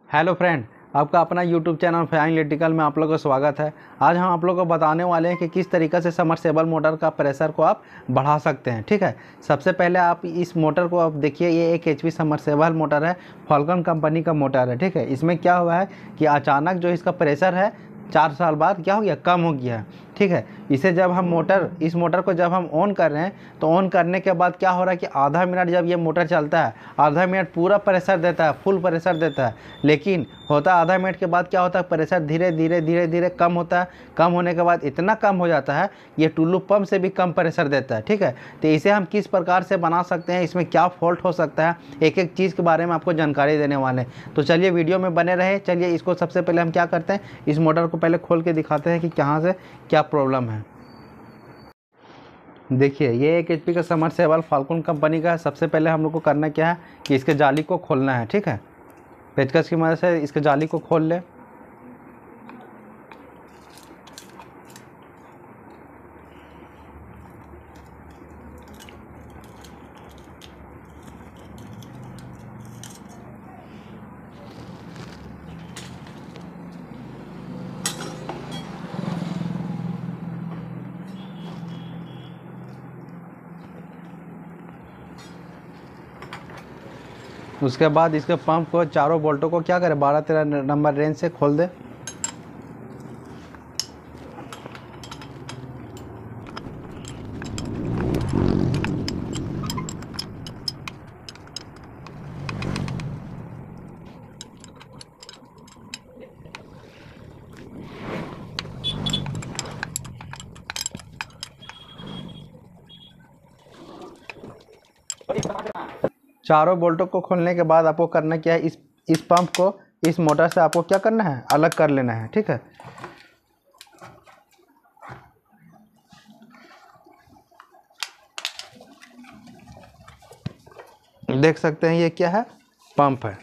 Hello friend, आपका अपना YouTube channel flying electrical में आप लोगों का स्वागत है। आज हम आप लोगों को बताने वाले हैं कि किस तरीक़े से समरसेबल मोटर का प्रेशर को आप बढ़ा सकते हैं। ठीक है, सबसे पहले आप इस मोटर को आप देखिए, ये एक एचपी समरसेबल मोटर है, फॉल्कन कंपनी का मोटर है। ठीक है, इसमें क्या हुआ है कि अचानक जो इसका प्रेशर है 4 साल बाद क्या हो गया, कम हो गया है। ठीक है, इसे जब हम इस मोटर को जब हम ऑन कर रहे हैं तो ऑन करने के बाद क्या हो रहा है कि आधा मिनट जब ये मोटर चलता है, आधा मिनट पूरा प्रेशर देता है, फुल प्रेशर देता है। लेकिन होता आधा मिनट के बाद क्या होता है, प्रेशर धीरे धीरे कम होता है। कम होने के बाद इतना कम हो जाता है ये टुल्लू पंप से भी कम प्रेशर देता है। ठीक है, तो इसे हम किस प्रकार से बना सकते हैं, इसमें क्या फॉल्ट हो सकता है, एक एक चीज़ के बारे में आपको जानकारी देने वाले हैं। तो चलिए वीडियो में बने रहे। चलिए इसको सबसे पहले हम क्या करते हैं, इस मोटर को पहले खोल के दिखाते हैं कि कहाँ से क्या प्रॉब्लम है। देखिए, ये एक एचपी का समरसेबल फॉल्कन कंपनी का है। सबसे पहले हम लोग को करना क्या है कि इसके जाली को खोलना है। ठीक है, पेचकस की मदद से इसके जाली को खोल ले। उसके बाद इसके पंप को चारों बोल्टों को क्या करें, 12-13 नंबर रेंज से खोल दे। चारों बोल्टों को खोलने के बाद आपको करना क्या है, इस पंप को इस मोटर से आपको क्या करना है, अलग कर लेना है। ठीक है, देख सकते हैं ये क्या है, पंप है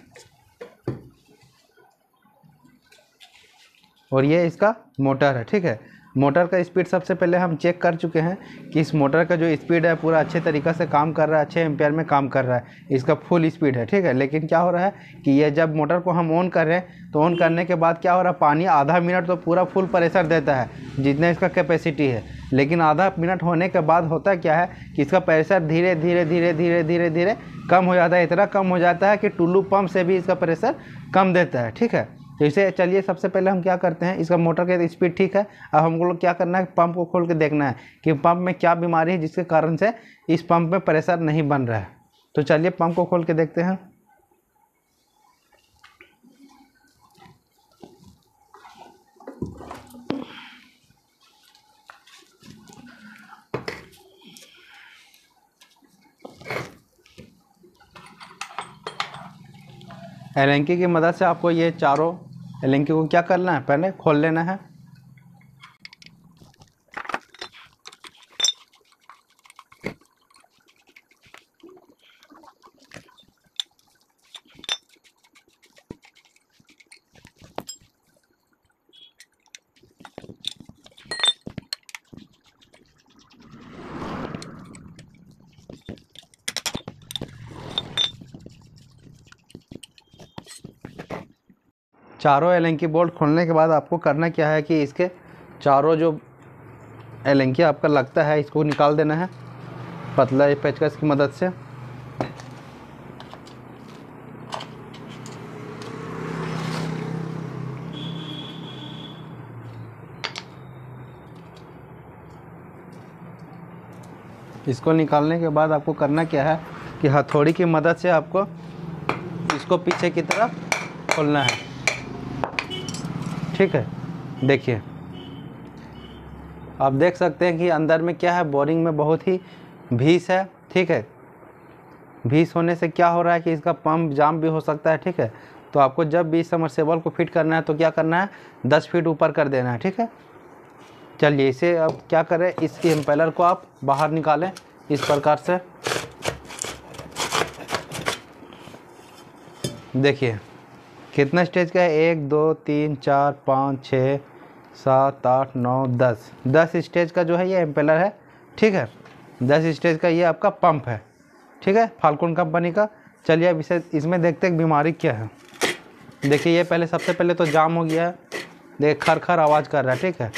और ये इसका मोटर है। ठीक है, मोटर का स्पीड सबसे पहले हम चेक कर चुके हैं कि इस मोटर का जो स्पीड है पूरा अच्छे तरीक़े से काम कर रहा है, अच्छे एम्पेयर में काम कर रहा है, इसका फुल स्पीड है। ठीक है, लेकिन क्या हो रहा है कि ये जब मोटर को हम ऑन कर रहे हैं तो ऑन करने के बाद क्या हो रहा है, पानी आधा मिनट तो पूरा फुल प्रेशर देता है जितना इसका कैपेसिटी है। लेकिन आधा मिनट होने के बाद होता क्या है कि इसका प्रेशर धीरे धीरे कम हो जाता है। इतना कम हो जाता है कि टुल्लू पंप से भी इसका प्रेशर कम देता है। ठीक है, तो इसे चलिए सबसे पहले हम क्या करते हैं, इसका मोटर का स्पीड ठीक है। अब हमको लोग क्या करना है, पंप को खोल के देखना है कि पंप में क्या बीमारी है जिसके कारण से इस पंप में प्रेशर नहीं बन रहा है। तो चलिए पंप को खोल के देखते हैं। एलेंकी की मदद से आपको ये चारों एलेंकी को क्या करना है, पहले खोल लेना है। चारों एलेंकी बोल्ट खोलने के बाद आपको करना क्या है कि इसके चारों जो एलेंकी आपका लगता है इसको निकाल देना है पतला पेचकस की मदद से। इसको निकालने के बाद आपको करना क्या है कि हथौड़ी की मदद से आपको इसको पीछे की तरफ खोलना है। ठीक है, देखिए आप देख सकते हैं कि अंदर में क्या है, बोरिंग में बहुत ही भीस है। ठीक है, भीस होने से क्या हो रहा है कि इसका पंप जाम भी हो सकता है। ठीक है, तो आपको जब भी समरसेबल को फिट करना है तो क्या करना है, 10 फीट ऊपर कर देना है। ठीक है, चलिए इसे अब क्या करें, इस इम्पेलर को आप बाहर निकालें इस प्रकार से। देखिए कितना स्टेज का है, 1 2 3 4 5 6 7 8 9 10 स्टेज का जो है ये इम्पेलर है। ठीक है, 10 स्टेज का ये आपका पंप है। ठीक है, फाल्कन कंपनी का। चलिए अब इसमें देखते हैं बीमारी क्या है। देखिए ये पहले सबसे पहले तो जाम हो गया है। देखिए खर खर आवाज़ कर रहा है, ठीक है।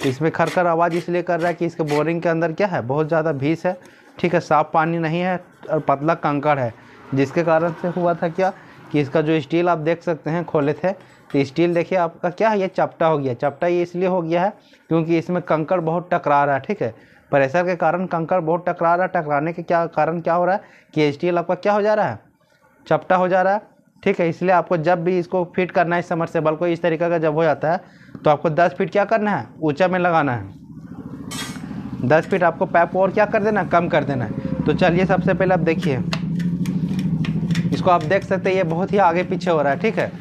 इसमें खर खर आवाज़ इसलिए कर रहा है कि इसके बोरिंग के अंदर क्या है, बहुत ज़्यादा भीस है, ठीक है। साफ़ पानी नहीं है और पतला कंकड़ है, जिसके कारण से हुआ था क्या कि इसका जो स्टील आप देख सकते हैं खोले थे, तो स्टील देखिए आपका क्या है, ये चपटा हो गया। चपटा ये इसलिए हो गया है क्योंकि इसमें कंकड़ बहुत टकरा रहा है, ठीक है। प्रेशर के कारण कंकड़ बहुत टकरा रहा है। टकराने के क्या कारण क्या हो रहा है कि स्टील आपका क्या हो जा रहा है, चपटा हो जा रहा है, ठीक है। इसलिए आपको जब भी इसको फिट करना है समरसेबल को, इस तरीके का जब हो जाता है तो आपको 10 फीट क्या करना है, ऊंचा में लगाना है। 10 फीट आपको पाइप और क्या कर देना है, कम कर देना है। तो चलिए सबसे पहले आप देखिए इसको, आप देख सकते हैं ये बहुत ही आगे पीछे हो रहा है, ठीक है।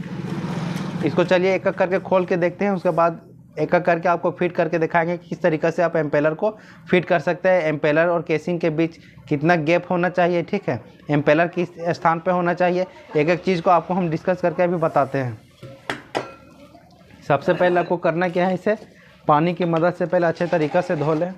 इसको चलिए एक एक करके खोल के देखते हैं, उसके बाद एक एक करके आपको फिट करके दिखाएंगे कि किस तरीके से आप एम्पेलर को फिट कर सकते हैं। एम्पेलर और केसिंग के बीच कितना गैप होना चाहिए, ठीक है। एम्पेलर किस स्थान पे होना चाहिए, एक एक चीज़ को आपको हम डिस्कस करके अभी बताते हैं। सबसे पहले आपको करना क्या है, इसे पानी की मदद से पहले अच्छे तरीक़े से धो लें।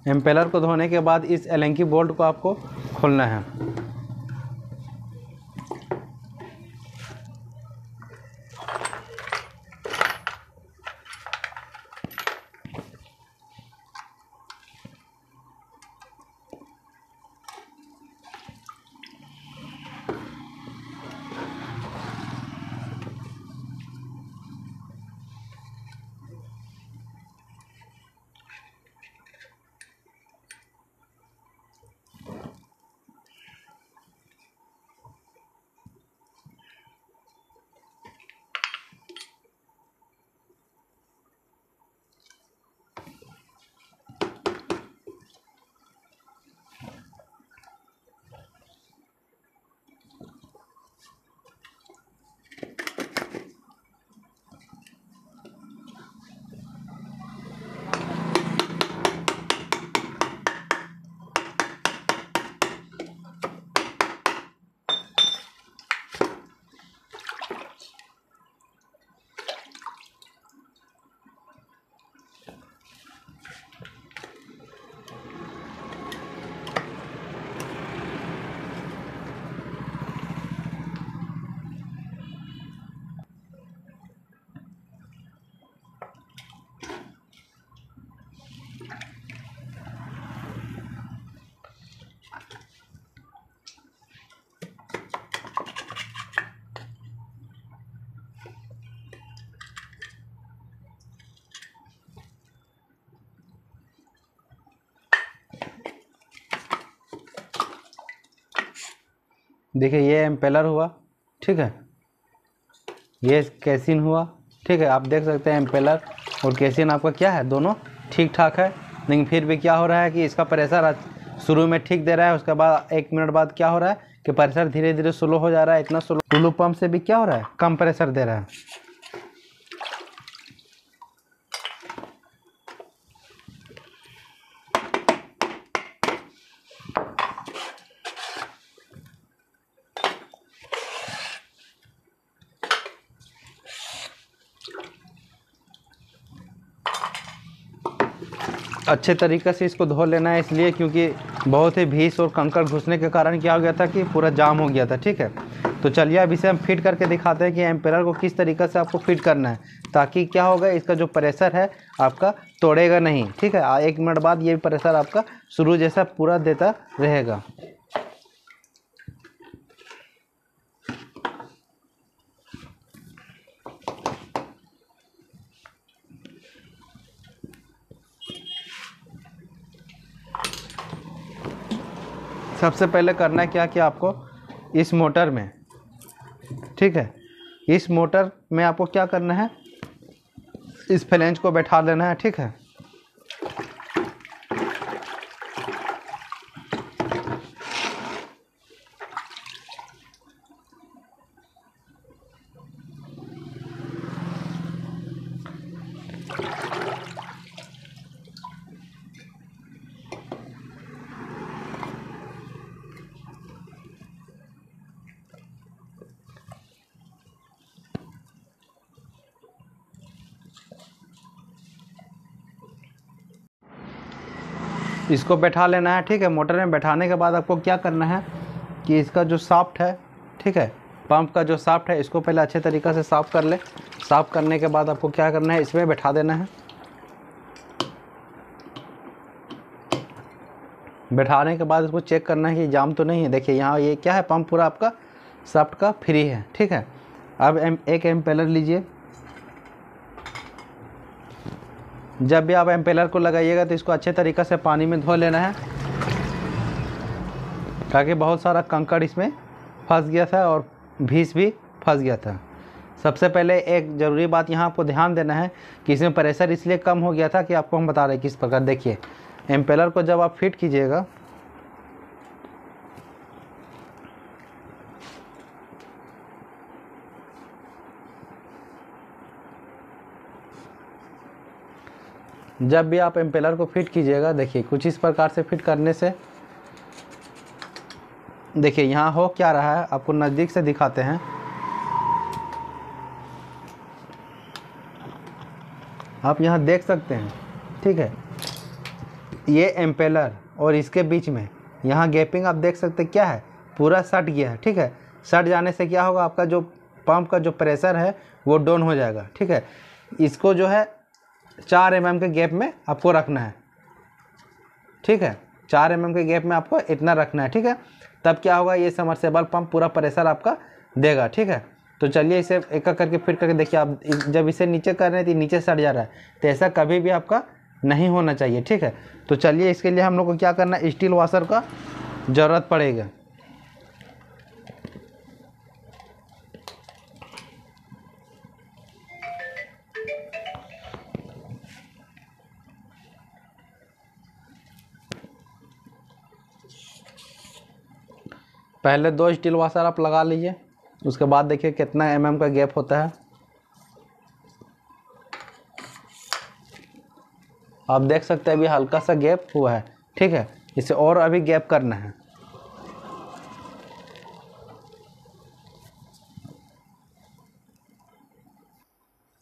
एम्पेलर को धोने के बाद इस एलेंकी बोल्ट को आपको खोलना है। देखिए ये एम्पेलर हुआ, ठीक है। ये केसिन हुआ, ठीक है। आप देख सकते हैं एम्पेलर और केसिन आपका क्या है, दोनों ठीक ठाक है। लेकिन फिर भी क्या हो रहा है कि इसका प्रेशर शुरू में ठीक दे रहा है, उसके बाद 1 मिनट बाद क्या हो रहा है कि प्रेशर धीरे धीरे स्लो हो जा रहा है। इतना स्लो, टुलू पंप से भी क्या हो रहा है, कम प्रेशर दे रहा है। अच्छे तरीके से इसको धो लेना है, इसलिए क्योंकि बहुत ही भीस और कंकड़ घुसने के कारण क्या हो गया था कि पूरा जाम हो गया था, ठीक है। तो चलिए अब इसे हम फिट करके दिखाते हैं कि एम्पेलर को किस तरीके से आपको फिट करना है, ताकि क्या होगा, इसका जो प्रेशर है आपका तोड़ेगा नहीं, ठीक है। 1 मिनट बाद ये प्रेशर आपका शुरू जैसा पूरा देता रहेगा। सबसे पहले करना है क्या कि आपको इस मोटर में, ठीक है, इस मोटर में आपको क्या करना है, इस फ्लैंज को बैठा लेना है, ठीक है। इसको बैठा लेना है, ठीक है। मोटर में बैठाने के बाद आपको क्या करना है कि इसका जो शाफ्ट है, ठीक है, पंप का जो शाफ्ट है, इसको पहले अच्छे तरीक़े से साफ़ कर ले। साफ़ करने के बाद आपको क्या करना है, इसमें बैठा देना है। बैठाने के बाद इसको चेक करना है कि जाम तो नहीं है। देखिए यहाँ ये क्या है, पंप पूरा आपका शाफ्ट का फ्री है, ठीक है। अब एक एम्पेलर लीजिए। जब भी आप एम्पेलर को लगाइएगा तो इसको अच्छे तरीक़े से पानी में धो लेना है, ताकि बहुत सारा कंकड़ इसमें फंस गया था और भीस भी फंस गया था। सबसे पहले एक ज़रूरी बात यहाँ आपको ध्यान देना है कि इसमें प्रेशर इसलिए कम हो गया था कि आपको हम बता रहे हैं किस प्रकार। देखिए एम्पेलर को जब आप फिट कीजिएगा, जब भी आप एम्पेलर को फिट कीजिएगा, देखिए कुछ इस प्रकार से फिट करने से, देखिए यहाँ हो क्या रहा है, आपको नज़दीक से दिखाते हैं। आप यहाँ देख सकते हैं, ठीक है, ये एम्पेलर और इसके बीच में यहाँ गैपिंग आप देख सकते हैं क्या है, पूरा सट गया है, ठीक है। सट जाने से क्या होगा, आपका जो पंप का जो प्रेशर है वो डाउन हो जाएगा, ठीक है। इसको जो है 4 mm के गैप में आपको रखना है, ठीक है। 4 mm के गैप में आपको इतना रखना है, ठीक है। तब क्या होगा, ये समरसेबल पंप पूरा प्रेशर आपका देगा, ठीक है। तो चलिए इसे एक एक करके फिट करके देखिए। आप जब इसे नीचे कर रहे हैं तो नीचे सट जा रहा है, तो ऐसा कभी भी आपका नहीं होना चाहिए, ठीक है। तो चलिए इसके लिए हम लोग को क्या करना है, स्टील वॉशर का ज़रूरत पड़ेगा। पहले 2 स्टील वॉशर आप लगा लीजिए, उसके बाद देखिए कितना mm का गैप होता है। आप देख सकते हैं अभी हल्का सा गैप हुआ है, ठीक है। इसे और अभी गैप करना है।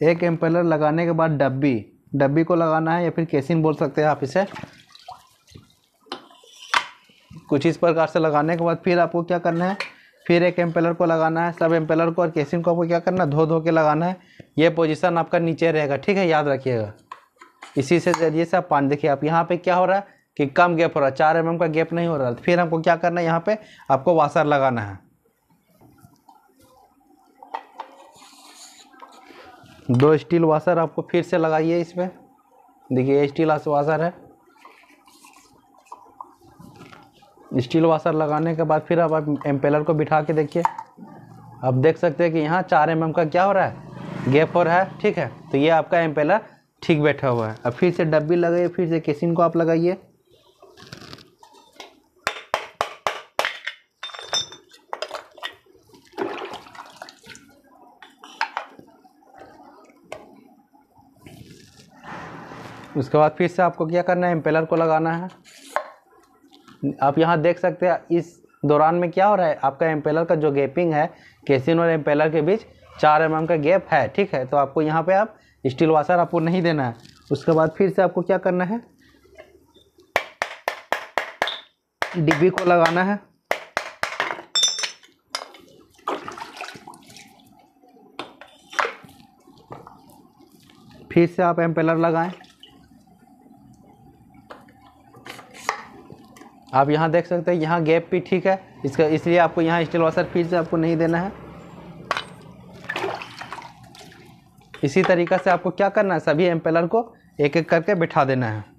एक एम्पेलर लगाने के बाद डब्बी को लगाना है, या फिर केसिन बोल सकते हैं आप इसे। कुछ इस प्रकार से लगाने के बाद फिर आपको क्या करना है, फिर एक एम्पेलर को लगाना है। सब एम्पेलर को और केसिन को आपको क्या करना है, धो के लगाना है। ये पोजीशन आपका नीचे रहेगा, ठीक है, याद रखिएगा। इसी से जरिए से आप पानी, देखिए आप यहाँ पे क्या हो रहा है कि कम गैप हो रहा है, 4 mm का गैप नहीं हो रहा है। फिर हमको क्या करना है, यहाँ पे आपको वाशर लगाना है। 2 स्टील वाशर आपको फिर से लगाइए इसमें। देखिए ये स्टील वाशर है। स्टील वाशर लगाने के बाद फिर आप एम्पेलर को बिठा के देखिए। आप देख सकते हैं कि यहाँ 4 mm का क्या हो रहा है, गैप हो रहा है, ठीक है। तो ये आपका एम्पेलर ठीक बैठा हुआ है। अब फिर से डब्बी लगाइए, फिर से केसिन को आप लगाइए। उसके बाद फिर से आपको क्या करना है, एम्पेलर को लगाना है। आप यहाँ देख सकते हैं इस दौरान में क्या हो रहा है, आपका एम्पेलर का जो गैपिंग है केसिन और एम्पेलर के बीच 4 mm का गैप है, ठीक है। तो आपको यहाँ पे आप स्टील वाशर आपको नहीं देना है। उसके बाद फिर से आपको क्या करना है, डिब्बी को लगाना है। फिर से आप एम्पेलर लगाएं। आप यहाँ देख सकते हैं यहाँ गैप भी ठीक है, इसका इसलिए आपको यहाँ स्टील वॉशर फिर से आपको नहीं देना है। इसी तरीक़े से आपको क्या करना है, सभी एम्पेलर को एक एक करके बिठा देना है।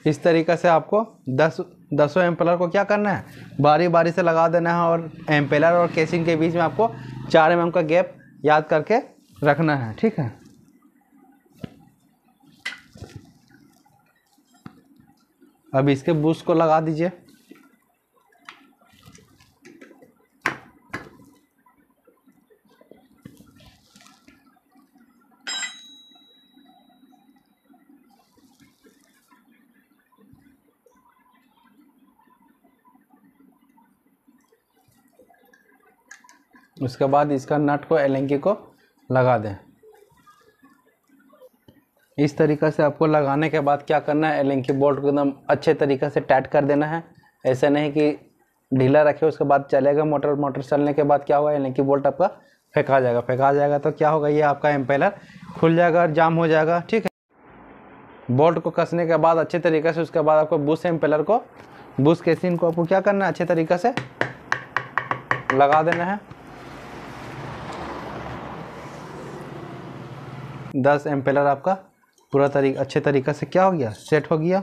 इस तरीक़े से आपको 10 एम्पेलर को क्या करना है, बारी बारी से लगा देना है और एम्पेलर और केसिंग के बीच में आपको 4 mm का गैप याद करके रखना है। ठीक है, अब इसके बूस्ट को लगा दीजिए। उसके बाद इसका नट को एलेंकी को लगा दें। इस तरीक़े से आपको लगाने के बाद क्या करना है, एलेंकी बोल्ट को एकदम अच्छे तरीक़े से टाइट कर देना है। ऐसा नहीं कि ढीला रखे उसके बाद चलेगा मोटर चलने के बाद क्या होगा, एलेंकी बोल्ट आपका फेंका जाएगा तो क्या होगा, ये आपका एम्पेलर खुल जाएगा और जाम हो जाएगा। ठीक है, बोल्ट को कसने के बाद अच्छे तरीक़े से उसके बाद आपको बूस्ट एम्पेलर को, बूस्ट केसिंग को आपको क्या करना है, अच्छे तरीक़े से लगा देना है। 10 एम्पेलर आपका पूरा अच्छे तरीक़े से क्या हो गया, सेट हो गया।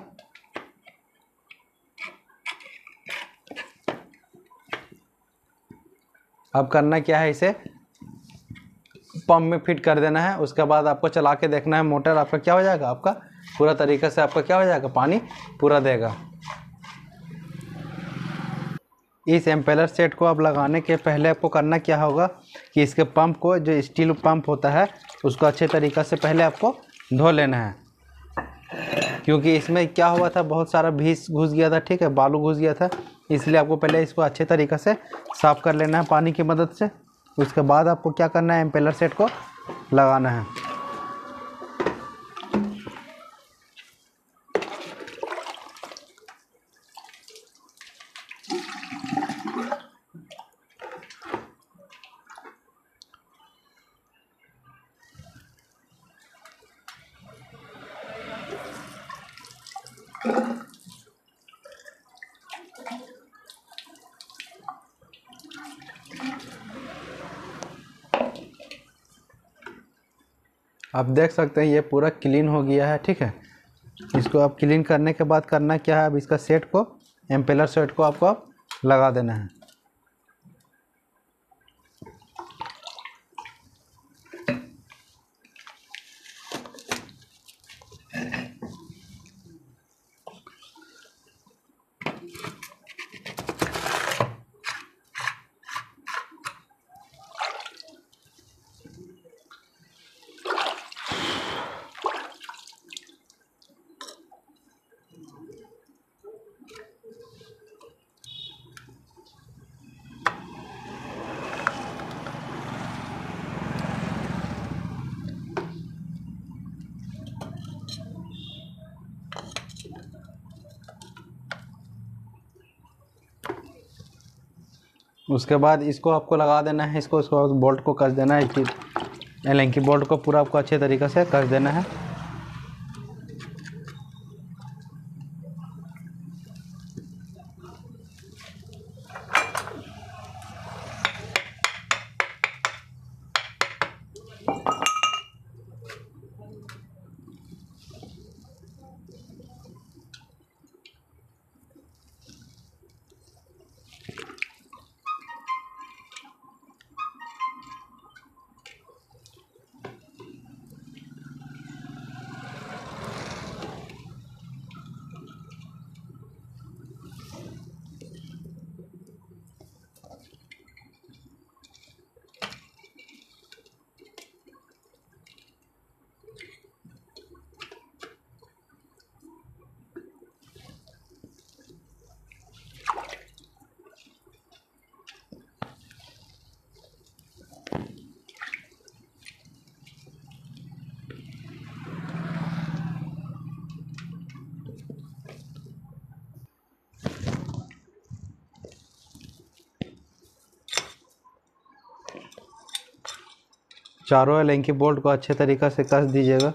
अब करना क्या है, इसे पंप में फिट कर देना है। उसके बाद आपको चला के देखना है, मोटर आपका क्या हो जाएगा, आपका पूरा तरीक़े से आपका क्या हो जाएगा, पानी पूरा देगा। इस एम्पेलर सेट को आप लगाने के पहले आपको करना क्या होगा कि इसके पंप को, जो स्टील पंप होता है, उसको अच्छे तरीक़े से पहले आपको धो लेना है, क्योंकि इसमें क्या हुआ था, बहुत सारा भीस घुस गया था। ठीक है, बालू घुस गया था, इसलिए आपको पहले इसको अच्छे तरीक़े से साफ़ कर लेना है पानी की मदद से। उसके बाद आपको क्या करना है, एम्पेलर सेट को लगाना है। आप देख सकते हैं ये पूरा क्लीन हो गया है। ठीक है, इसको आप क्लीन करने के बाद करना क्या है, अब इसका सेट को, एम्पेलर सेट को आपको अब लगा देना है। उसके बाद इसको आपको लगा देना है, इसको बोल्ट को कस देना है, एलेंकी बोल्ट को पूरा आपको अच्छे तरीक़े से कस देना है। चारों एलेंकी बोल्ट को अच्छे तरीक़े से कस दीजिएगा।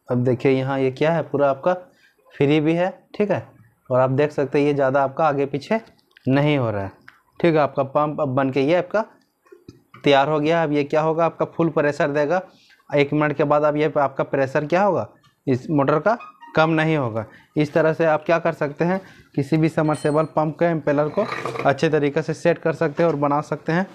अब देखिए यहाँ ये क्या है, पूरा आपका फ्री भी है, ठीक है। और आप देख सकते हैं ये ज़्यादा आपका आगे पीछे नहीं हो रहा है, ठीक है। आपका पंप अब बन के ये आपका तैयार हो गया। अब ये क्या होगा, आपका फुल प्रेशर देगा। 1 मिनट के बाद अब ये आपका प्रेशर क्या होगा, इस मोटर का कम नहीं होगा। इस तरह से आप क्या कर सकते हैं, किसी भी समरसेबल पंप के इम्पेलर को अच्छे तरीके से सेट कर सकते हैं और बना सकते हैं।